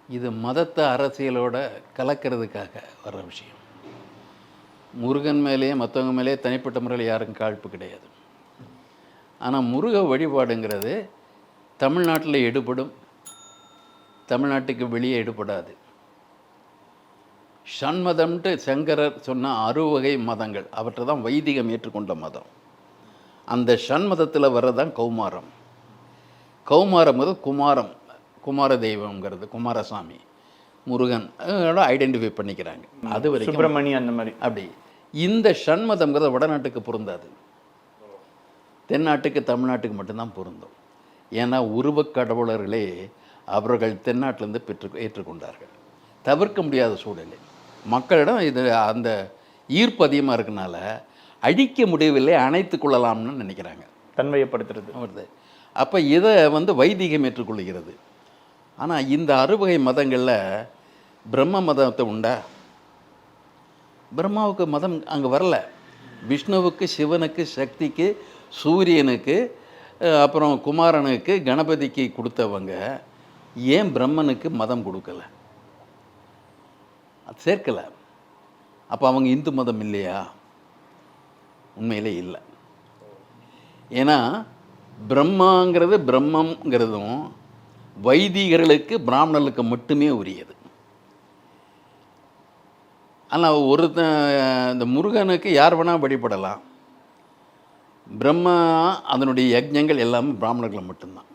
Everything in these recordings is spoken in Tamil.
இது மதத்தை அரசியலோட கலக்கிறதுக்காக வர்ற விஷயம். முருகன் மேலேயே மற்றவங்க மேலேயே தனிப்பட்ட முறையில் யாருக்கும் காழ்ப்பு கிடையாது. ஆனால் முருக வழிபாடுங்கிறது தமிழ்நாட்டில் எடுபடும், தமிழ்நாட்டுக்கு வெளியே எடுபடாது. ஷண்மதம்ன்ட்டு சங்கரர் சொன்ன 6 வகை மதங்கள், அவற்றை தான் வைதிகம் ஏற்றுக்கொண்ட மதம். அந்த ஷண்மதத்தில் வர்றதான் கௌமாரம். கௌமாரம் குமாரம், குமார தெய்வங்கிறது குமாரசாமி, முருகன் ஐடென்டிஃபை பண்ணிக்கிறாங்க. அது வரைக்கும் சுப்பிரமணியம் அந்த மாதிரி. அப்படி இந்த ஷண்மதம்ங்கிறது வடநாட்டுக்கு பொருந்தாது, தென்னாட்டுக்கு தமிழ்நாட்டுக்கு மட்டும்தான் பொருந்தும். ஏன்னா உருவக் கடவுளர்களே அவர்கள் தென்னாட்டிலேருந்து ஏற்றுக்கொண்டார்கள். தவிர்க்க முடியாத சூழ்நிலை. மக்களிடம் இது அந்த ஈர்ப்பு அதிகமாக இருக்கனால அழிக்க முடியவில்லை, அணைத்து கொள்ளலாம்னு நினைக்கிறாங்க, தன்மையப்படுத்துறது வருது. அப்போ இதை வைதிகம் ஏற்றுக்கொள்கிறது. ஆனால் இந்த 6 வகை மதங்களில் பிரம்ம மதத்தை உண்டா? பிரம்மாவுக்கு மதம் அங்கே வரல. விஷ்ணுவுக்கு, சிவனுக்கு, சக்திக்கு, சூரியனுக்கு, அப்புறம் குமாரனுக்கு, கணபதிக்கு கொடுத்தவங்க ஏன் பிரம்மனுக்கு மதம் கொடுக்கல, அது சேர்க்கலை? அப்போ அவங்க இந்து மதம் இல்லையா? உண்மையிலே இல்லை. ஏன்னா பிரம்மாங்கிறது, பிரம்மங்கிறதும் வைதிகர்களுக்கு, பிராமணர்களுக்கு மட்டுமே உரியது. ஆனால் இந்த முருகனுக்கு யார் வேணால் வழிபடலாம். பிரம்மா அதனுடைய யஜ்ஞங்கள் எல்லாமே பிராமணர்கள் மட்டும்தான்.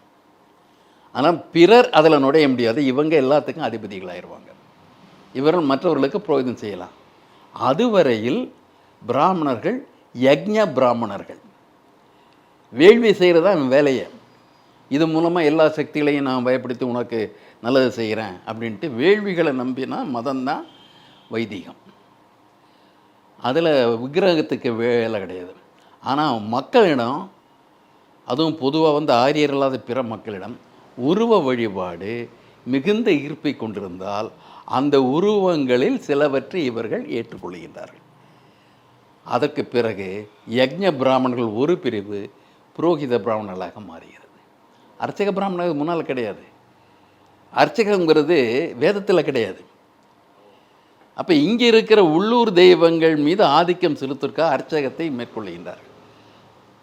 ஆனால் பிறர் அதில் நுழைய முடியாது. இவங்க எல்லாத்துக்கும் அதிபதிகளாகிடுவாங்க. இவர்கள் மற்றவர்களுக்கு புரோகிதம் செய்யலாம். அதுவரையில் பிராமணர்கள் யஜ்ஞ பிராமணர்கள், வேள்வி செய்கிறது தான் வேலையை. இது மூலமாக எல்லா சக்திகளையும் நான் பயப்படுத்தி உனக்கு நல்லது செய்கிறேன் அப்படின்ட்டு வேள்விகளை நம்பினா மதம்தான் வைதிகம். அதில் விக்கிரகத்துக்கு வேலை கிடையாது. ஆனால் மக்களிடம், அதுவும் பொதுவாக ஆரியர் இல்லாத பிற மக்களிடம் உருவ வழிபாடு மிகுந்த ஈர்ப்பை கொண்டிருந்தால் அந்த உருவங்களில் சிலவற்றை இவர்கள் ஏற்றுக்கொள்கின்றார்கள். அதற்கு பிறகு யஜ்ஞ பிராமணர்கள் ஒரு பிரிவு புரோகித பிராமணர்களாக மாறுகிறது. அர்ச்சக பிராமணர்கள் முன்னால் கிடையாது. அர்ச்சகங்கிறது வேதத்தில் கிடையாது. அப்போ இங்கே இருக்கிற உள்ளூர் தெய்வங்கள் மீது ஆதிக்கம் செலுத்திற்காக அர்ச்சகத்தை மேற்கொள்கின்றார்கள்.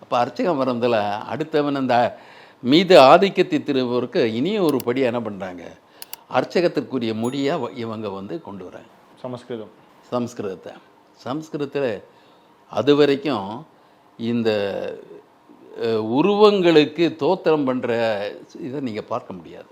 அப்போ அர்ச்சகம் வரதில் அடுத்தவன் அந்த மீது ஆதிக்கத்தை திருவருக்கு இனியும் ஒரு படி என்ன பண்ணுறாங்க, அர்ச்சகத்திற்குரிய மொழியாக இவங்க கொண்டு வராங்க சம்ஸ்கிருதத்தில். அது வரைக்கும் இந்த உருவங்களுக்கு தோத்திரம் பண்ணுற இதை நீங்கள் பார்க்க முடியாது.